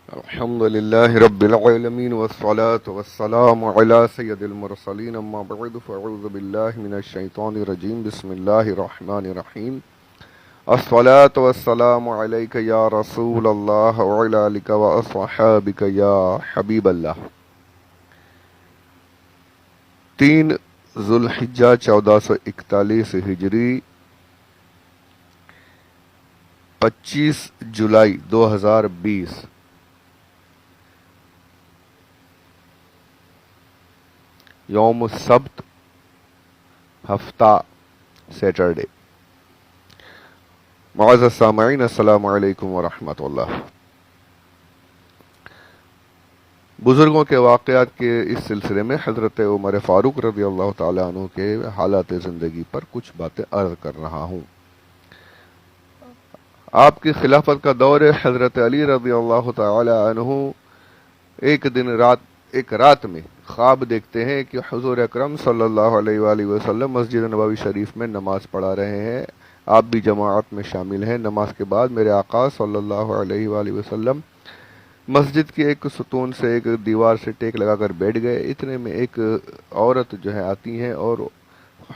الحمد لله رب العالمين والصلاة والسلام على سيد المرسلين أما بعد فأعوذ بالله من الشيطان الرجيم بسم الله الرحمن الرحيم الصلاة والسلام عليك يا رسول الله وعلى آلك وأصحابك يا حبيب الله 3 ذوالحجہ 1441 ہجری 25 جولائی 2020 یوم السبت ہفتہ سیٹرڈے۔ معزز سامعین السلام علیکم ورحمۃ اللہ۔ بزرگوں کے واقعات کے اس سلسلے میں حضرت عمر فاروق رضی اللہ تعالیٰ عنہ کے حالات زندگی پر کچھ باتیں عرض کر رہا ہوں۔ آپ کی خلافت کا دور حضرت علی رضی اللہ تعالیٰ عنہ ایک رات میں خواب دیکھتے ہیں کہ حضور اکرم صلی اللہ علیہ وآلہ وسلم مسجد نبوی شریف میں نماز پڑھا رہے ہیں، آپ بھی جماعت میں شامل ہیں۔ نماز کے بعد میرے آقا صلی اللہ علیہ وآلہ وسلم مسجد کی ایک ستون سے ایک دیوار سے ٹیک لگا کر بیٹھ گئے۔ اتنے میں ایک عورت آتی ہیں اور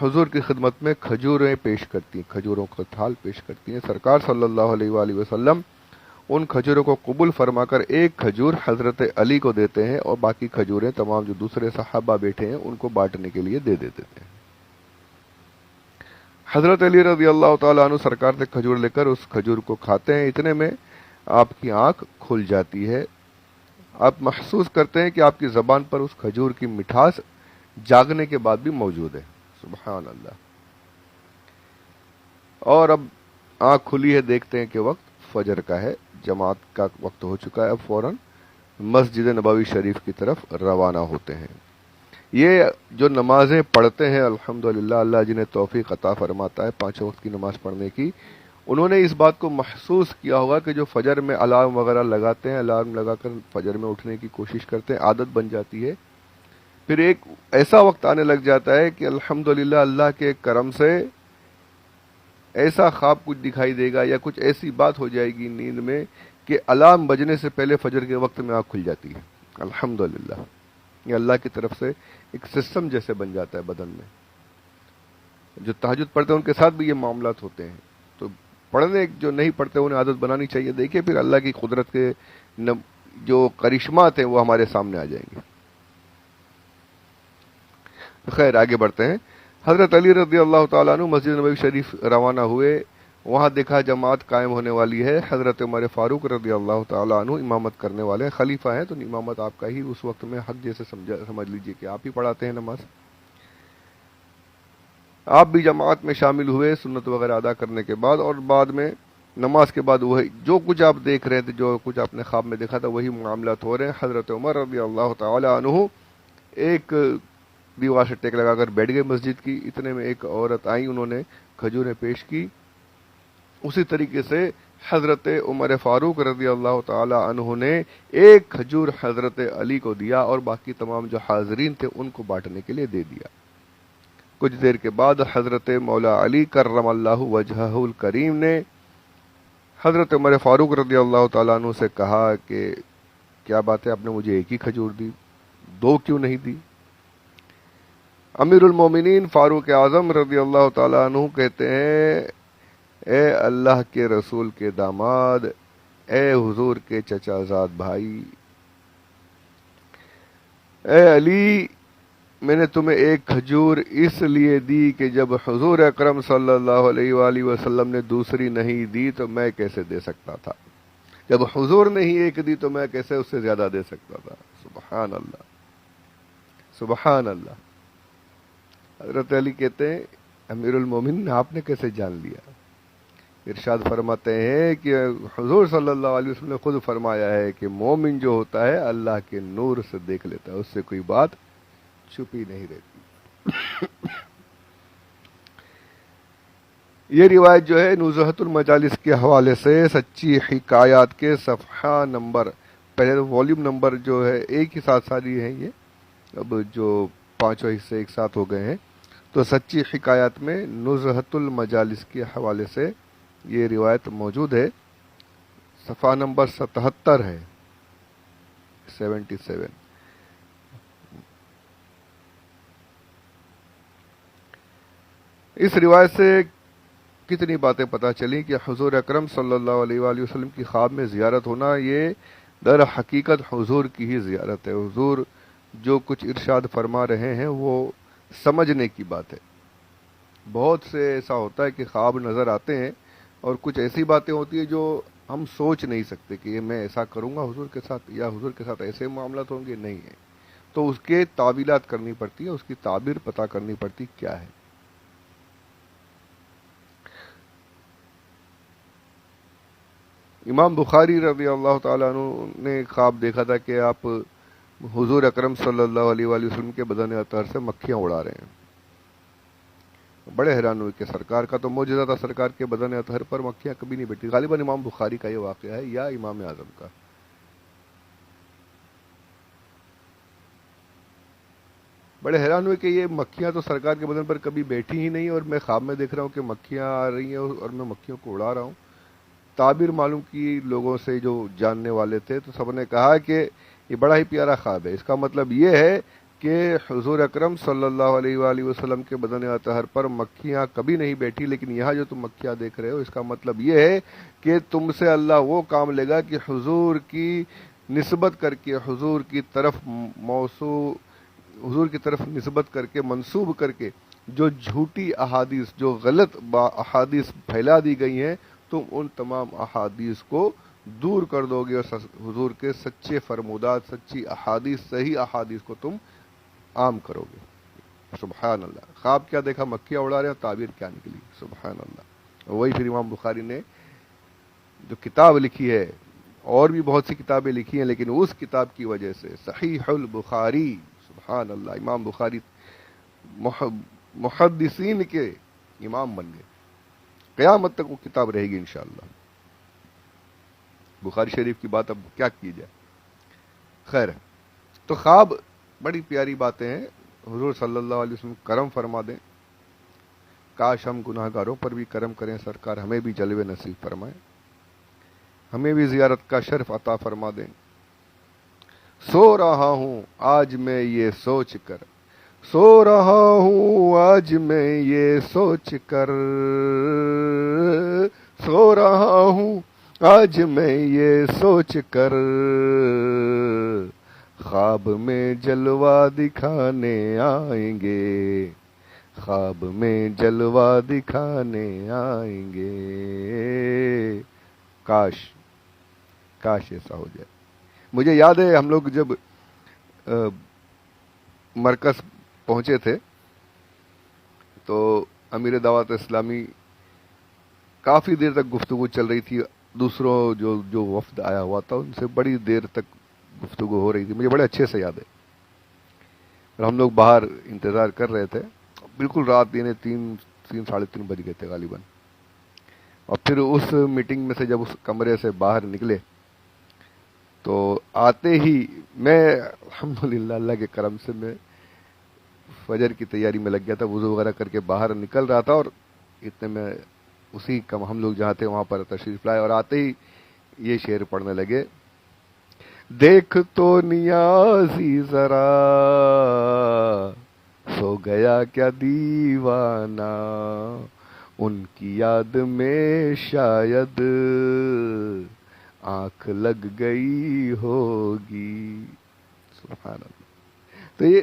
حضور کی خدمت میں کھجوریں پیش کرتی ہیں، کھجوروں کا تھال پیش کرتی ہیں۔ سرکار صلی اللہ علیہ وآلہ وسلم ان کھجوروں کو قبول فرما کر ایک کھجور حضرت علی کو دیتے ہیں اور باقی کھجوریں تمام جو دوسرے صحابہ بیٹھے ہیں ان کو بانٹنے کے لیے دے دیتے ہیں۔ حضرت علی رضی اللہ تعالیٰ عنہ سرکار سے کھجور لے کر اس کھجور کو کھاتے ہیں۔ اتنے میں آپ کی آنکھ کھل جاتی ہے، آپ محسوس کرتے ہیں کہ آپ کی زبان پر اس کھجور کی مٹھاس جاگنے کے بعد بھی موجود ہے۔ سبحان اللہ۔ اور اب آنکھ کھلی ہے، دیکھتے ہیں کہ وقت فجر کا ہے، جماعت کا وقت ہو چکا ہے، اب فوراً مسجد نبوی شریف کی طرف روانہ ہوتے ہیں۔ یہ جو نمازیں پڑھتے ہیں الحمدللہ، اللہ جنہیں توفیق عطا فرماتا ہے 5 وقت کی نماز پڑھنے کی، انہوں نے اس بات کو محسوس کیا ہوگا کہ جو فجر میں الارم وغیرہ لگاتے ہیں، الارم لگا کر فجر میں اٹھنے کی کوشش کرتے ہیں، عادت بن جاتی ہے، پھر ایک ایسا وقت آنے لگ جاتا ہے کہ الحمدللہ اللہ کے کرم سے ایسا خواب کچھ دکھائی دے گا یا کچھ ایسی بات ہو جائے گی نیند میں کہ الارم بجنے سے پہلے فجر کے وقت میں آنکھ کھل جاتی ہے۔ الحمدللہ یہ اللہ کی طرف سے ایک سسٹم جیسے بن جاتا ہے بدن میں۔ جو تہجد پڑھتے ہیں ان کے ساتھ بھی یہ معاملات ہوتے ہیں، تو پڑھنے جو نہیں پڑھتے انہیں عادت بنانی چاہیے۔ دیکھیے پھر اللہ کی قدرت کے جو کرشمات ہیں وہ ہمارے سامنے آ جائیں گے۔ خیر آگے بڑھتے ہیں۔ حضرت علی رضی اللہ تعالیٰ عنہ مسجد نبوی شریف روانہ ہوئے، وہاں دیکھا جماعت قائم ہونے والی ہے۔ حضرت عمر فاروق رضی اللہ تعالیٰ عنہ امامت کرنے والے ہیں، خلیفہ ہیں، تو امامت آپ کا ہی اس وقت میں حق جیسے سمجھ لیجئے کہ آپ ہی پڑھاتے ہیں نماز۔ آپ بھی جماعت میں شامل ہوئے سنت وغیرہ ادا کرنے کے بعد، اور بعد میں نماز کے بعد وہی جو کچھ آپ دیکھ رہے تھے، جو کچھ آپ نے خواب میں دیکھا تھا، وہی معاملات ہو رہے ہیں۔ حضرت عمر رضی اللہ تعالیٰ عنہ ایک دیوار سے ٹیک لگا کر بیٹھ گئے مسجد کی۔ اتنے میں ایک عورت آئی، انہوں نے کھجوریں پیش کی۔ اسی طریقے سے حضرت عمر فاروق رضی اللہ تعالی عنہ نے ایک کھجور حضرت علی کو دیا اور باقی تمام جو حاضرین تھے ان کو بانٹنے کے لیے دے دیا۔ کچھ دیر کے بعد حضرت مولا علی کرم اللہ وجہہ الکریم نے حضرت عمر فاروق رضی اللہ تعالیٰ عنہ سے کہا کہ کیا بات ہے، آپ نے مجھے ایک ہی کھجور دی، 2 کیوں نہیں دی؟ امیر المومنین فاروق اعظم رضی اللہ تعالیٰ عنہ کہتے ہیں، اے اللہ کے رسول کے داماد، اے حضور کے چچا زاد بھائی، اے علی، میں نے تمہیں ایک کھجور اس لیے دی کہ جب حضور اکرم صلی اللہ علیہ وآلہ وسلم نے دوسری نہیں دی تو میں کیسے دے سکتا تھا، جب حضور نے ہی ایک دی تو میں کیسے اس سے زیادہ دے سکتا تھا۔ سبحان اللہ، سبحان اللہ۔ حضرت علی کہتے ہیں، امیر المومنین آپ نے کیسے جان لیا؟ ارشاد فرماتے ہیں کہ حضور صلی اللہ علیہ وسلم نے خود فرمایا ہے کہ مومن جو ہوتا ہے اللہ کے نور سے دیکھ لیتا ہے، اس سے کوئی بات چھپی نہیں رہتی۔ یہ روایت جو ہے نزہۃ المجالس کے حوالے سے سچی حکایات کے صفحہ نمبر، پہلے والیوم نمبر جو ہے ایک ہی ساتھ ساری ہیں، یہ اب جو 5 حصے ایک ساتھ ہو گئے ہیں، تو سچی حکایات میں نزہۃ المجالس کے حوالے سے یہ روایت موجود ہے، صفحہ نمبر 77 ہے۔ 77۔ اس روایت سے کتنی باتیں پتہ چلی کہ حضور اکرم صلی اللہ علیہ وآلہ وسلم کی خواب میں زیارت ہونا یہ در حقیقت حضور کی ہی زیارت ہے۔ حضور جو کچھ ارشاد فرما رہے ہیں وہ سمجھنے کی بات ہے۔ بہت سے ایسا ہوتا ہے کہ خواب نظر آتے ہیں اور کچھ ایسی باتیں ہوتی ہیں جو ہم سوچ نہیں سکتے کہ یہ میں ایسا کروں گا حضور کے ساتھ، یا حضور کے ساتھ ایسے معاملات ہوں گے، نہیں ہے، تو اس کے تعبیلات کرنی پڑتی ہے، اس کی تعبیر پتہ کرنی پڑتی کیا ہے۔ امام بخاری رضی اللہ تعالیٰ عنہ نے خواب دیکھا تھا کہ آپ حضور اکرم صلی اللہ علیہ وآلہ وسلم کے بدن اطہر سے مکھیاں اڑا رہے ہیں۔ بڑے حیران ہوئے کہ سرکار کا تو معجزہ تھا، سرکار کے بدن اطہر پر مکھیاں کبھی نہیں بیٹھی۔ غالباً امام بخاری کا یہ واقعہ ہے یا امام اعظم کا۔ بڑے حیران ہوئے کہ یہ مکھیاں تو سرکار کے بدن پر کبھی بیٹھی ہی نہیں، اور میں خواب میں دیکھ رہا ہوں کہ مکھیاں آ رہی ہیں اور میں مکھیوں کو اڑا رہا ہوں۔ تعبیر معلوم کی لوگوں سے جو جاننے والے تھے، تو سب نے کہا کہ یہ بڑا ہی پیارا خواب ہے، اس کا مطلب یہ ہے کہ حضور اکرم صلی اللہ علیہ وآلہ وسلم کے بدن اطہر پر مکھیاں کبھی نہیں بیٹھی، لیکن یہاں جو تم مکھیاں دیکھ رہے ہو اس کا مطلب یہ ہے کہ تم سے اللہ وہ کام لے گا کہ حضور کی نسبت کر کے، حضور کی طرف نسبت کر کے، منسوب کر کے جو جھوٹی احادیث، جو غلط احادیث پھیلا دی گئی ہیں، تم ان تمام احادیث کو دور کر دو گے اور حضور کے سچے فرمودات، سچی احادیث، صحیح احادیث کو تم عام کرو گے۔ سبحان اللہ۔ خواب کیا دیکھا؟ مکھیاں اڑا رہے ہیں، تعبیر کیا نکلی؟ سبحان اللہ۔ وہی پھر امام بخاری نے جو کتاب لکھی ہے، اور بھی بہت سی کتابیں لکھی ہیں، لیکن اس کتاب کی وجہ سے صحیح البخاری، سبحان اللہ، امام بخاری محدثین کے امام بن گئے۔ قیامت تک وہ کتاب رہے گی انشاءاللہ۔ بخاری شریف کی بات اب کیا کی جائے۔ خیر، تو خواب بڑی پیاری باتیں ہیں، حضور صلی اللہ علیہ وسلم کرم فرما دیں، کاش ہم گناہ گاروں پر بھی کرم کریں، سرکار ہمیں بھی جلوے نصیب فرمائیں، ہمیں بھی زیارت کا شرف عطا فرما دیں۔ سو رہا ہوں آج میں یہ سوچ کر، سو رہا ہوں آج میں یہ سوچ کر، سو رہا ہوں آج میں یہ سوچ کر، خواب میں جلوہ دکھانے آئیں گے، خواب میں جلوہ دکھانے آئیں گے۔ کاش ایسا ہو جائے۔ مجھے یاد ہے ہم لوگ جب مرکز پہنچے تھے تو امیر دعوت اسلامی کافی دیر تک گفتگو چل رہی تھی، دوسروں جو وفد آیا ہوا تھا ان سے بڑی دیر تک گفتگو ہو رہی تھی، مجھے بڑے اچھے سے یاد ہے۔ اور ہم لوگ باہر انتظار کر رہے تھے، بالکل رات یعنی 3 بج گئے تھے غالباً۔ اور پھر اس میٹنگ میں سے جب اس کمرے سے باہر نکلے تو آتے ہی میں الحمدللہ اللہ کے کرم سے میں فجر کی تیاری میں لگ گیا تھا، وضو وغیرہ کر کے باہر نکل رہا تھا، اور اتنے میں اسی ہم لوگ جہاں تھے وہاں پر تشریف لائے، اور آتے ہی یہ شعر پڑھنے لگے، دیکھ تو نیازی ذرا سو گیا کیا دیوانہ، ان کی یاد میں شاید آنکھ لگ گئی ہوگی۔ سبحان اللہ۔ تو یہ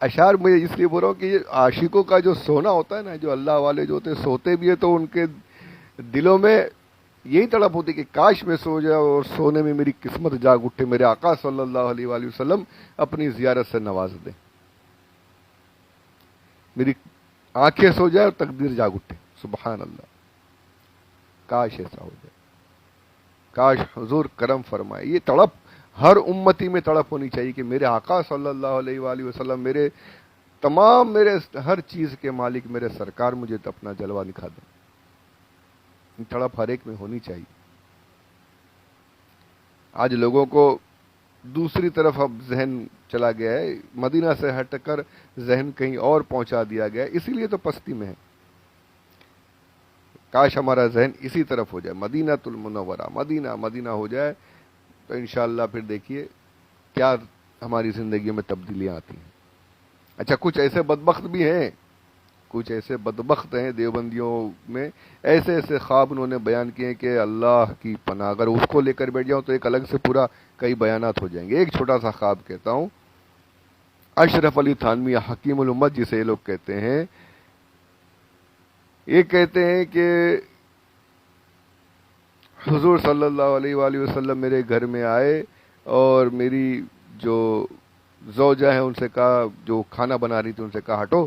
اشعار مجھے اس لیے بول رہا ہوں کہ یہ عاشقوں کا جو سونا ہوتا ہے نا، جو اللہ والے جو ہوتے سوتے بھی ہیں تو ان کے دلوں میں یہی تڑپ ہوتی کہ کاش میں سو جاؤ اور سونے میں میری قسمت جاگ اٹھے، میرے آقا صلی اللہ علیہ وآلہ وسلم اپنی زیارت سے نواز دیں، میری آنکھیں سو جائے اور تقدیر جاگ اٹھے۔ سبحان اللہ۔ کاش ایسا ہو جائے، کاش حضور کرم فرمائے۔ یہ تڑپ ہر امتی میں تڑپ ہونی چاہیے کہ میرے آقا صلی اللہ علیہ وآلہ وسلم، میرے ہر چیز کے مالک میرے سرکار مجھے اپنا جلوہ دکھا دیں۔ تڑپ ہر ایک میں ہونی چاہیے۔ آج لوگوں کو دوسری طرف اب ذہن چلا گیا ہے، مدینہ سے ہٹ کر ذہن کہیں اور پہنچا دیا گیا ہے، اسی لیے تو پستی میں ہے۔ کاش ہمارا ذہن اسی طرف ہو جائے، مدینہ المنورہ، مدینہ ہو جائے تو انشاءاللہ پھر دیکھیے کیا ہماری زندگی میں تبدیلیاں آتی ہیں. اچھا کچھ ایسے بدبخت بھی ہیں، کچھ ایسے بدبخت ہیں دیوبندیوں میں، ایسے ایسے خواب انہوں نے بیان کیے کہ اللہ کی پناہ، اگر اس کو لے کر بیٹھ جاؤں تو ایک الگ سے پورا کئی بیانات ہو جائیں گے. ایک چھوٹا سا خواب کہتا ہوں. اشرف علی تھانوی حکیم الامت جسے یہ لوگ کہتے ہیں، یہ کہتے ہیں کہ حضور صلی اللہ علیہ وآلہ وسلم میرے گھر میں آئے اور میری جو زوجہ ہیں ان سے کہا، جو کھانا بنا رہی تھی ان سے کہا ہٹو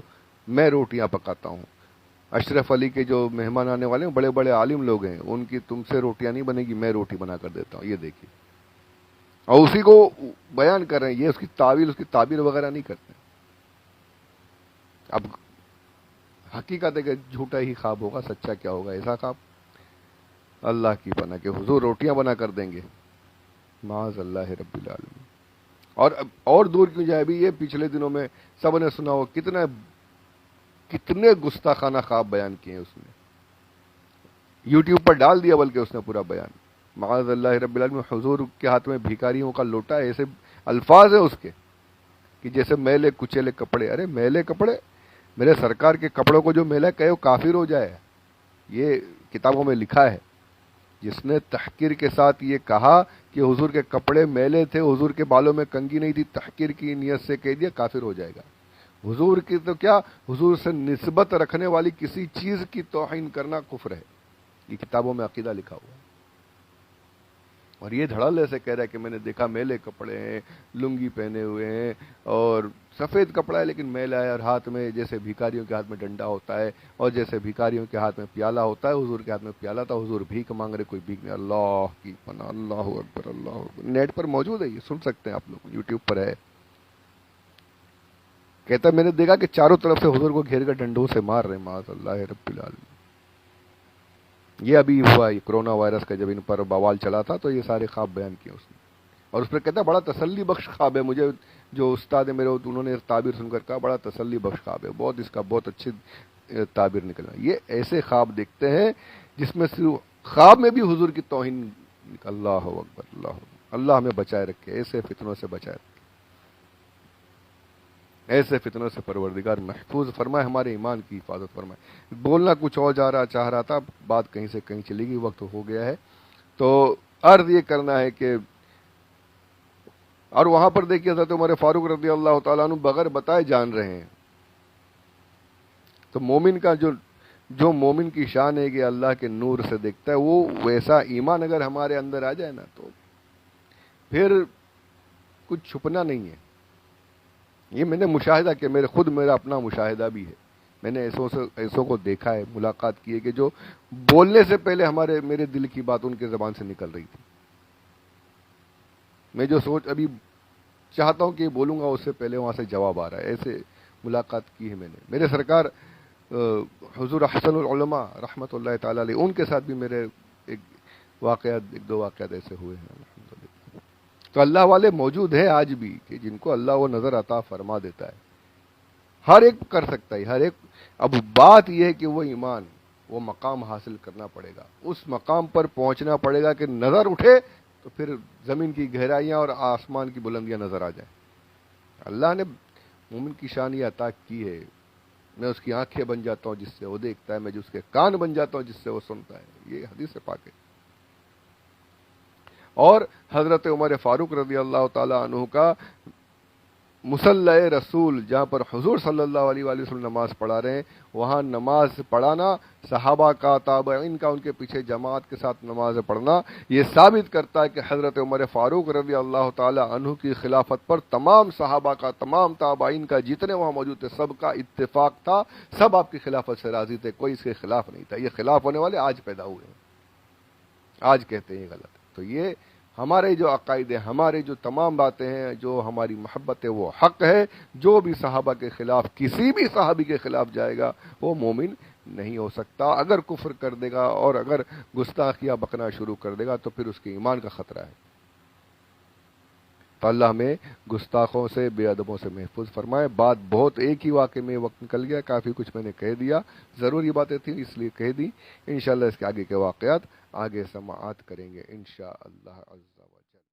میں روٹیاں پکاتا ہوں. اشرف علی کے جو مہمان آنے والے ہیں بڑے بڑے عالم لوگ ہیں، ان کی تم سے روٹیاں نہیں بنے گی، میں روٹی بنا کر دیتا ہوں. یہ دیکھیے، اور اسی کو بیان کر رہے ہیں. یہ اس کی تعبیر وغیرہ نہیں کرتے. اب حقیقت ہے کہ جھوٹا ہی خواب ہوگا، سچا کیا ہوگا ایسا خواب. اللہ کی پناہ کہ حضور روٹیاں بنا کر دیں گے، معاذ اللہ رب العالمین. اور دور کیوں جائے بھی، یہ پچھلے دنوں میں سب نے سنا ہو کتنے گستاخانہ خواب بیان کیے ہیں اس نے، یوٹیوب پر ڈال دیا بلکہ اس نے پورا بیان. معاذ اللہ رب العالمین. حضور کے ہاتھ میں بھیکاریوں کا لوٹا ہے، ایسے الفاظ ہیں اس کے کہ جیسے میلے کچیلے کپڑے. ارے میلے کپڑے، میرے سرکار کے کپڑوں کو جو میلہ کہے وہ کافر ہو جائے. یہ کتابوں میں لکھا ہے. جس نے تحقیر کے ساتھ یہ کہا کہ حضور کے کپڑے میلے تھے، حضور کے بالوں میں کنگھی نہیں تھی، تحقیر کی نیت سے کہہ دیا، کافر ہو جائے گا. حضور کی تو کیا، حضور سے نسبت رکھنے والی کسی چیز کی توہین کرنا کفر ہے. یہ کتابوں میں عقیدہ لکھا ہوا ہے. اور یہ دھڑل ایسے کہہ رہا ہے کہ میں نے دیکھا میلے کپڑے ہیں، لنگی پہنے ہوئے ہیں اور سفید کپڑا ہے لیکن میلا ہے، اور ہاتھ میں جیسے بھیکاریوں کے ہاتھ میں ڈنڈا ہوتا ہے اور جیسے بھیکاریوں کے ہاتھ میں پیالہ ہوتا ہے، حضور کے ہاتھ میں پیالہ تھا، حضور بھیک مانگ رہے، کوئی بھیک نہیں. اللہ کی پناہ، اللہ اکبر، اللہ اکبر. نیٹ پر موجود ہے، یہ سن سکتے ہیں آپ لوگ، یوٹیوب پر ہے. کہتا میں نے دیکھا کہ چاروں طرف سے حضور کو گھیر کر ڈنڈوں سے مار رہے، معاذ اللہ رب العالمین. یہ ابھی ہوا کرونا وائرس کا، جب ان پر بوال چلا تھا تو یہ سارے خواب بیان کیے اس نے. اور اس پر کہتا بڑا تسلی بخش خواب ہے. مجھے جو استاد ہے میرے، انہوں نے تعبیر سن کر کہا بڑا تسلی بخش خواب ہے، بہت اس کا بہت اچھی تعبیر نکلا. یہ ایسے خواب دیکھتے ہیں جس میں صرف خواب میں بھی حضور کی توہین. اللہ اکبر، اللہ اکبر. اللہ ہمیں بچائے رکھے، ایسے فتنوں سے بچائے رکھے، ایسے فتنوں سے پروردگار محفوظ فرمائے، ہمارے ایمان کی حفاظت فرمائے. بولنا کچھ اور چاہ رہا تھا، بات کہیں سے کہیں چلی گئی، وقت ہو گیا ہے. تو عرض یہ کرنا ہے کہ، اور وہاں پر دیکھیے حضرت عمر فاروق رضی اللہ تعالیٰ عنہ بغیر بتائے جان رہے ہیں. تو مومن کا جو مومن کی شان ہے کہ اللہ کے نور سے دیکھتا ہے، وہ ویسا ایمان اگر ہمارے اندر آ جائے نا تو پھر کچھ چھپنا نہیں ہے. یہ میں نے مشاہدہ کیا، میرا اپنا مشاہدہ بھی ہے. میں نے ایسوں کو دیکھا ہے، ملاقات کی ہے کہ جو بولنے سے پہلے میرے دل کی بات ان کے زبان سے نکل رہی تھی. میں جو سوچ ابھی چاہتا ہوں کہ بولوں گا اس سے پہلے وہاں سے جواب آ رہا ہے. ایسے ملاقات کی ہے میں نے. میرے سرکار حضور احسن العلماء رحمۃ اللہ تعالی علیہ، ان کے ساتھ بھی میرے ایک دو واقعات ایسے ہوئے ہیں الحمدللہ. تو اللہ والے موجود ہیں آج بھی کہ جن کو اللہ وہ نظر عطا فرما دیتا ہے. ہر ایک کر سکتا ہے، ہر ایک. اب بات یہ ہے کہ وہ ایمان، وہ مقام حاصل کرنا پڑے گا، اس مقام پر پہنچنا پڑے گا کہ نظر اٹھے تو پھر زمین کی گہرائیاں اور آسمان کی بلندیاں نظر آ جائیں. اللہ نے مومن کی شان یہ عطا کی ہے. میں اس کی آنکھیں بن جاتا ہوں جس سے وہ دیکھتا ہے، میں اس کے کان بن جاتا ہوں جس سے وہ سنتا ہے. یہ حدیث پاک ہے. اور حضرت عمر فاروق رضی اللہ تعالی عنہ کا مصلی رسول، جہاں پر حضور صلی اللہ علیہ وآلہ وسلم نماز پڑھا رہے ہیں، وہاں نماز پڑھانا، صحابہ کا، تابعین کا، ان کے پیچھے جماعت کے ساتھ نماز پڑھنا، یہ ثابت کرتا ہے کہ حضرت عمر فاروق رضی اللہ تعالی عنہ کی خلافت پر تمام صحابہ کا، تمام تابعین کا، جتنے وہاں موجود تھے، سب کا اتفاق تھا. سب آپ کی خلافت سے راضی تھے، کوئی اس کے خلاف نہیں تھا. یہ خلاف ہونے والے آج پیدا ہوئے ہیں، آج کہتے ہیں یہ غلط ہے. تو یہ ہمارے جو عقائد ہیں، ہمارے جو تمام باتیں ہیں، جو ہماری محبت ہے، وہ حق ہے. جو بھی صحابہ کے خلاف، کسی بھی صحابی کے خلاف جائے گا وہ مومن نہیں ہو سکتا. اگر کفر کر دے گا اور اگر گستاخیاں بکنا شروع کر دے گا تو پھر اس کے ایمان کا خطرہ ہے. تو اللہ ہمیں گستاخوں سے، بے ادبوں سے محفوظ فرمائے. بات بہت، ایک ہی واقعے میں وقت نکل گیا، کافی کچھ میں نے کہہ دیا، ضروری باتیں تھیں اس لیے کہہ دی. انشاءاللہ اس کے آگے کے واقعات آگے سماعت کریں گے انشاءاللہ عز و جل.